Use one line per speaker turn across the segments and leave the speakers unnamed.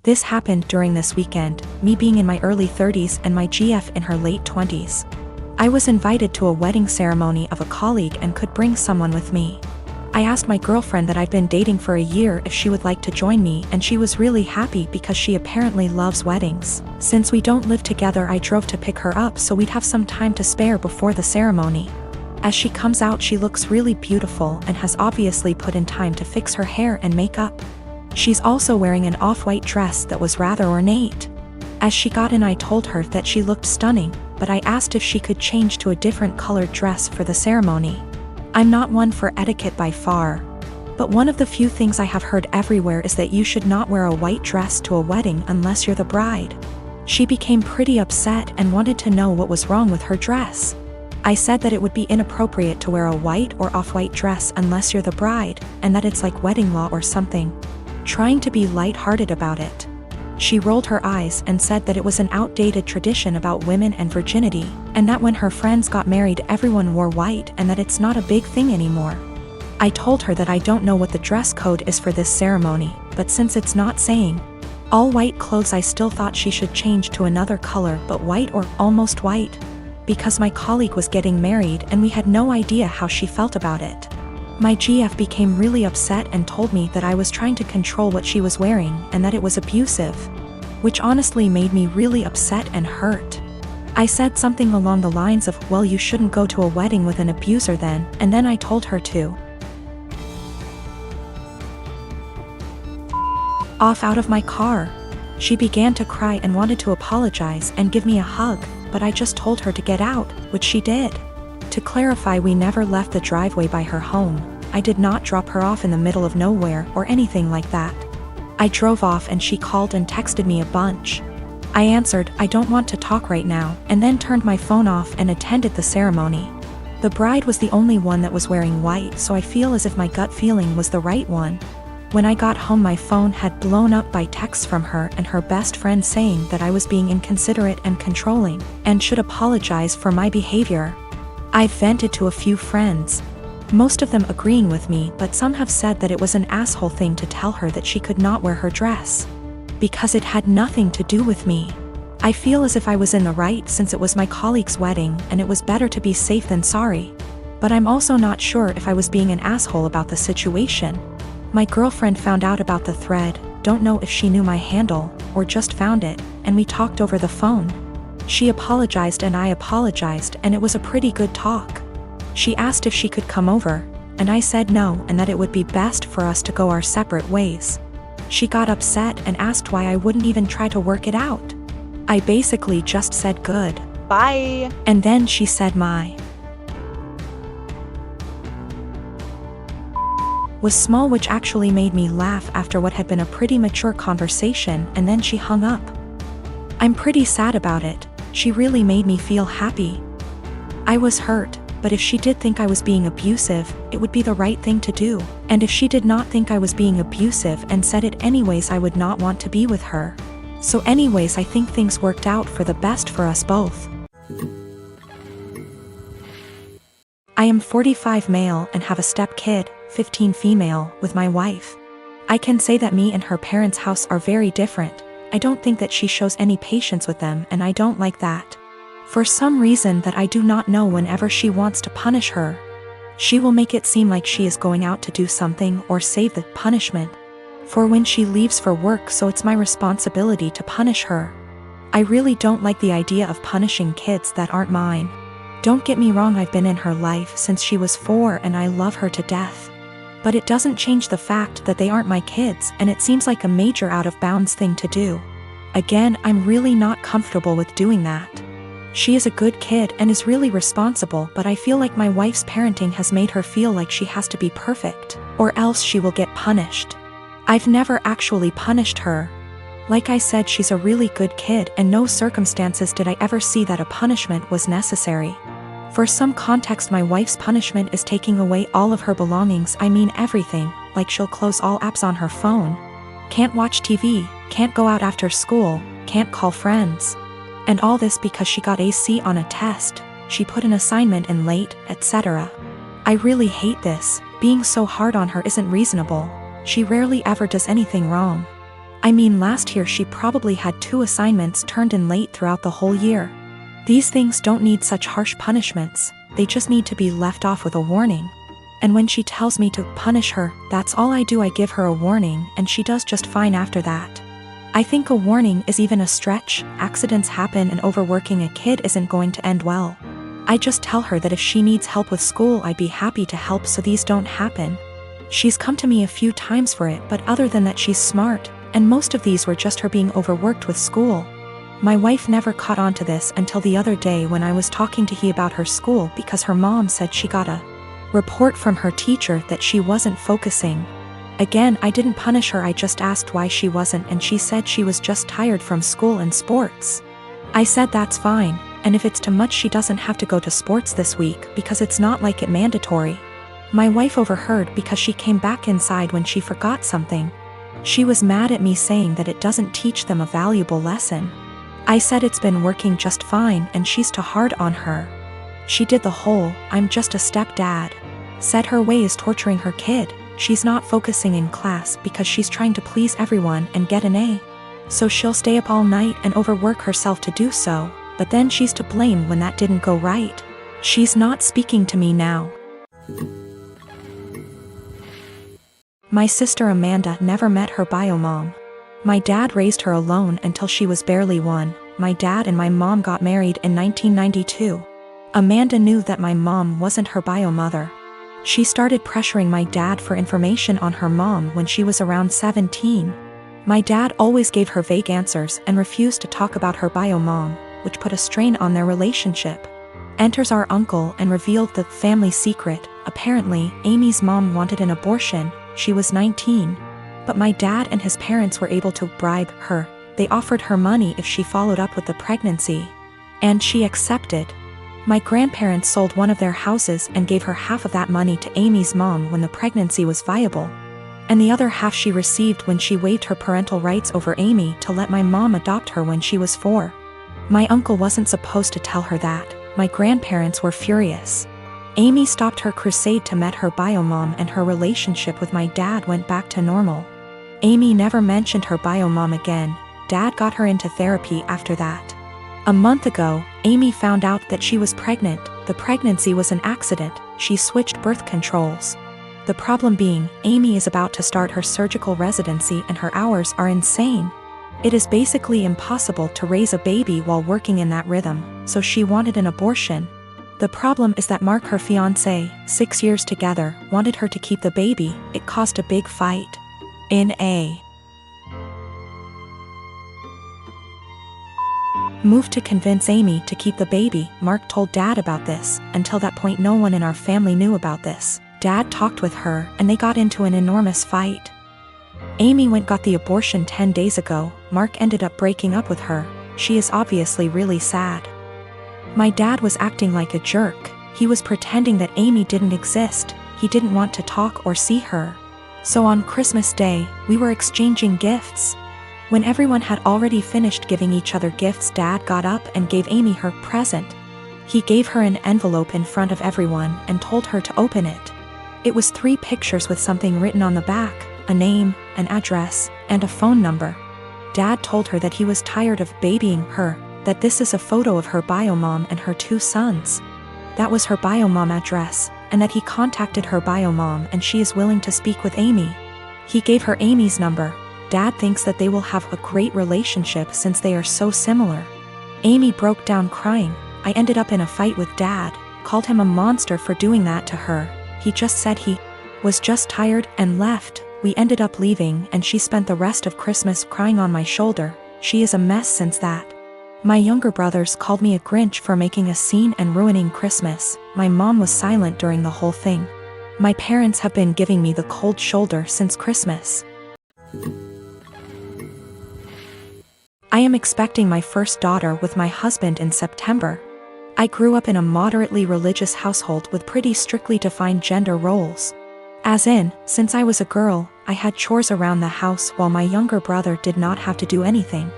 This happened during this weekend, me being in my early 30s and my GF in her late 20s. I was invited to a wedding ceremony of a colleague and could bring someone with me. I asked my girlfriend that I've been dating for a year if she would like to join me, and she was really happy because she apparently loves weddings. Since we don't live together, I drove to pick her up so we'd have some time to spare before the ceremony. As she comes out, she looks really beautiful and has obviously put in time to fix her hair and makeup. She's also wearing an off-white dress that was rather ornate. As she got in, I told her that she looked stunning, but I asked if she could change to a different colored dress for the ceremony. I'm not one for etiquette by far, but one of the few things I have heard everywhere is that you should not wear a white dress to a wedding unless you're the bride. She became pretty upset and wanted to know what was wrong with her dress. I said that it would be inappropriate to wear a white or off-white dress unless you're the bride, and that it's like wedding law or something. Trying to be light-hearted about it. She rolled her eyes and said that it was an outdated tradition about women and virginity, and that when her friends got married everyone wore white and that it's not a big thing anymore. I told her that I don't know what the dress code is for this ceremony, but since it's not saying all white clothes, I still thought she should change to another color, but white or almost white, because my colleague was getting married and we had no idea how she felt about it. My GF became really upset and told me that I was trying to control what she was wearing and that it was abusive, which honestly made me really upset and hurt. I said something along the lines of, well, you shouldn't go to a wedding with an abuser then, and then I told her to off out of my car. She began to cry and wanted to apologize and give me a hug, but I just told her to get out, which she did. To clarify, we never left the driveway by her home. I did not drop her off in the middle of nowhere or anything like that. I drove off and she called and texted me a bunch. I answered, I don't want to talk right now, and then turned my phone off and attended the ceremony. The bride was the only one that was wearing white, so I feel as if my gut feeling was the right one. When I got home, my phone had blown up by texts from her and her best friend saying that I was being inconsiderate and controlling, and should apologize for my behavior. I've vented to a few friends, most of them agreeing with me, but some have said that it was an asshole thing to tell her that she could not wear her dress, because it had nothing to do with me. I feel as if I was in the right since it was my colleague's wedding and it was better to be safe than sorry. But I'm also not sure if I was being an asshole about the situation. My girlfriend found out about the thread, don't know if she knew my handle, or just found it, and we talked over the phone. She apologized and I apologized, and it was a pretty good talk. She asked if she could come over, and I said no and that it would be best for us to go our separate ways. She got upset and asked why I wouldn't even try to work it out. I basically just said good.
Bye.
And then she said my was small, which actually made me laugh after what had been a pretty mature conversation, and then she hung up. I'm pretty sad about it. She really made me feel happy. I was hurt, but if she did think I was being abusive, it would be the right thing to do. And if she did not think I was being abusive and said it anyways, I would not want to be with her. So anyways, I think things worked out for the best for us both. I am 45 male and have a step kid, 15 female, with my wife. I can say that me and her parents' house are very different. I don't think that she shows any patience with them, and I don't like that. For some reason that I do not know, whenever she wants to punish her, she will make it seem like she is going out to do something or save the punishment for when she leaves for work, so it's my responsibility to punish her. I really don't like the idea of punishing kids that aren't mine. Don't get me wrong, I've been in her life since she was 4 and I love her to death. But it doesn't change the fact that they aren't my kids, and it seems like a major out of bounds thing to do. Again, I'm really not comfortable with doing that. She is a good kid and is really responsible, but I feel like my wife's parenting has made her feel like she has to be perfect, or else she will get punished. I've never actually punished her. Like I said, she's a really good kid, and no circumstances did I ever see that a punishment was necessary. For some context, my wife's punishment is taking away all of her belongings. I mean everything, like she'll close all apps on her phone, can't watch TV, can't go out after school, can't call friends. And all this because she got a C on a test, she put an assignment in late, etc. I really hate this. Being so hard on her isn't reasonable. She rarely ever does anything wrong. I mean, last year she probably had 2 assignments turned in late throughout the whole year. These things don't need such harsh punishments, they just need to be left off with a warning. And when she tells me to punish her, that's all I do. I give her a warning and she does just fine after that. I think a warning is even a stretch. Accidents happen and overworking a kid isn't going to end well. I just tell her that if she needs help with school, I'd be happy to help so these don't happen. She's come to me a few times for it, but other than that she's smart, and most of these were just her being overworked with school. My wife never caught on to this until the other day when I was talking to he about her school because her mom said she got a report from her teacher that she wasn't focusing. Again, I didn't punish her, I just asked why she wasn't, and she said she was just tired from school and sports. I said that's fine, and if it's too much she doesn't have to go to sports this week because it's not like it mandatory. My wife overheard because she came back inside when she forgot something. She was mad at me saying that it doesn't teach them a valuable lesson. I said it's been working just fine and she's too hard on her. She did the whole, I'm just a stepdad. Said her way is torturing her kid. She's not focusing in class because she's trying to please everyone and get an A. So she'll stay up all night and overwork herself to do so, but then she's to blame when that didn't go right. She's not speaking to me now. My sister Amanda never met her bio mom. My dad raised her alone until she was barely 1. My dad and my mom got married in 1992. Amanda knew that my mom wasn't her bio mother. She started pressuring my dad for information on her mom when she was around 17. My dad always gave her vague answers and refused to talk about her bio mom, which put a strain on their relationship. Enters our uncle and revealed the family secret. Apparently, Amy's mom wanted an abortion. She was 19. But my dad and his parents were able to bribe her. They offered her money if she followed up with the pregnancy. And she accepted. My grandparents sold one of their houses and gave her half of that money to Amy's mom when the pregnancy was viable. And the other half she received when she waived her parental rights over Amy to let my mom adopt her when she was 4. My uncle wasn't supposed to tell her that. My grandparents were furious. Amy stopped her crusade to meet her bio mom and her relationship with my dad went back to normal. Amy never mentioned her bio mom again. Dad got her into therapy after that. A month ago, Amy found out that she was pregnant. The pregnancy was an accident. She switched birth controls. The problem being, Amy is about to start her surgical residency and her hours are insane. It is basically impossible to raise a baby while working in that rhythm, so she wanted an abortion. The problem is that Mark, her fiancé, 6 years together, wanted her to keep the baby. It caused a big fight. In a move to convince Amy to keep the baby, Mark told Dad about this. Until that point no one in our family knew about this. Dad talked with her and they got into an enormous fight. Amy got the abortion 10 days ago. Mark ended up breaking up with her. She is obviously really sad. My dad was acting like a jerk. He was pretending that Amy didn't exist. He didn't want to talk or see her. So on Christmas Day, we were exchanging gifts. When everyone had already finished giving each other gifts, Dad got up and gave Amy her present. He gave her an envelope in front of everyone and told her to open it. It was 3 pictures with something written on the back, a name, an address, and a phone number. Dad told her that he was tired of babying her, that this is a photo of her bio mom and her 2 sons. That was her bio mom address, and that he contacted her bio mom and she is willing to speak with Amy. He gave her Amy's number. Dad thinks that they will have a great relationship since they are so similar. Amy broke down crying. I ended up in a fight with Dad, called him a monster for doing that to her. He just said he was just tired and left. We ended up leaving and she spent the rest of Christmas crying on my shoulder. She is a mess since that. My younger brothers called me a Grinch for making a scene and ruining Christmas. My mom was silent during the whole thing. My parents have been giving me the cold shoulder since Christmas. I am expecting my first daughter with my husband in September. I grew up in a moderately religious household with pretty strictly defined gender roles. As in, since I was a girl, I had chores around the house while my younger brother did not have to do anything.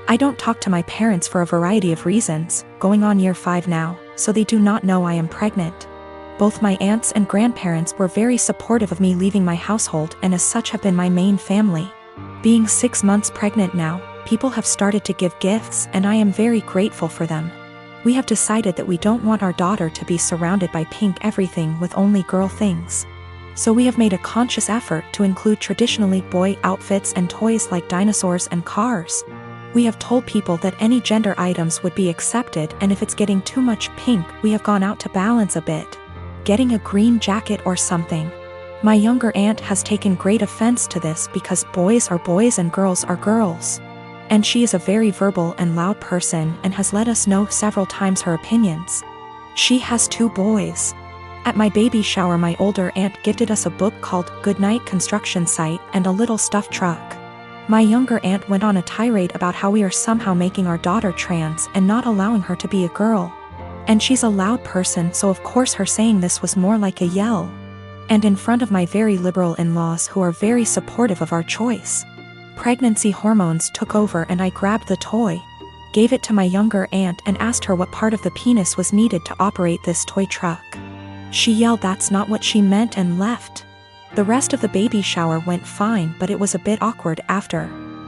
I don't talk to my parents for a variety of reasons, going on year 5 now, so they do not know I am pregnant. Both my aunts and grandparents were very supportive of me leaving my household and as such have been my main family. Being 6 months pregnant now, people have started to give gifts and I am very grateful for them. We have decided that we don't want our daughter to be surrounded by pink everything with only girl things. So we have made a conscious effort to include traditionally boy outfits and toys like dinosaurs and cars. We have told people that any gender items would be accepted, and if it's getting too much pink, we have gone out to balance a bit. Getting a green jacket or something. My younger aunt has taken great offense to this because boys are boys and girls are girls. And she is a very verbal and loud person and has let us know several times her opinions. She has 2 boys. At my baby shower, my older aunt gifted us a book called Goodnight Construction Site and a little stuffed truck. My younger aunt went on a tirade about how we are somehow making our daughter trans and not allowing her to be a girl. And she's a loud person, so of course her saying this was more like a yell. And in front of my very liberal in-laws who are very supportive of our choice. Pregnancy hormones took over and I grabbed the toy, gave it to my younger aunt and asked her what part of the penis was needed to operate this toy truck. She yelled that's not what she meant and left. The rest of the baby shower went fine, but it was a bit awkward after.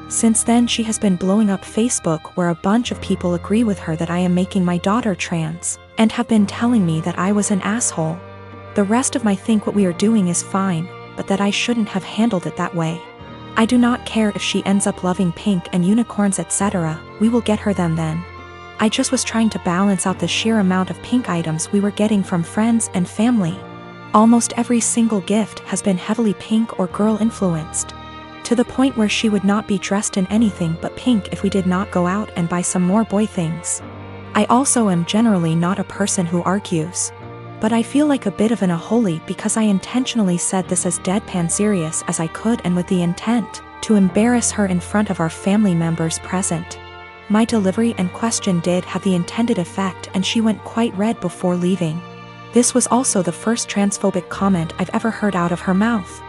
Since then she has been blowing up Facebook where a bunch of people agree with her that I am making my daughter trans, and have been telling me that I was an asshole. The rest of my think what we are doing is fine, but that I shouldn't have handled it that way. I do not care if she ends up loving pink and unicorns etc., we will get her them then. I just was trying to balance out the sheer amount of pink items we were getting from friends and family. Almost every single gift has been heavily pink or girl influenced. To the point where she would not be dressed in anything but pink if we did not go out and buy some more boy things. I also am generally not a person who argues. But I feel like a bit of an unholy because I intentionally said this as deadpan serious as I could and with the intent to embarrass her in front of our family members present. My delivery and question did have the intended effect and she went quite red before leaving. This was also the first transphobic comment I've ever heard out of her mouth.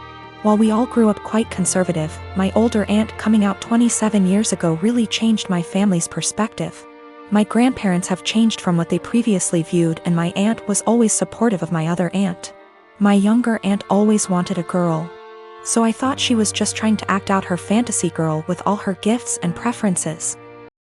While we all grew up quite conservative, my older aunt coming out 27 years ago really changed my family's perspective. My grandparents have changed from what they previously viewed and my aunt was always supportive of my other aunt. My younger aunt always wanted a girl. So I thought she was just trying to act out her fantasy girl with all her gifts and preferences.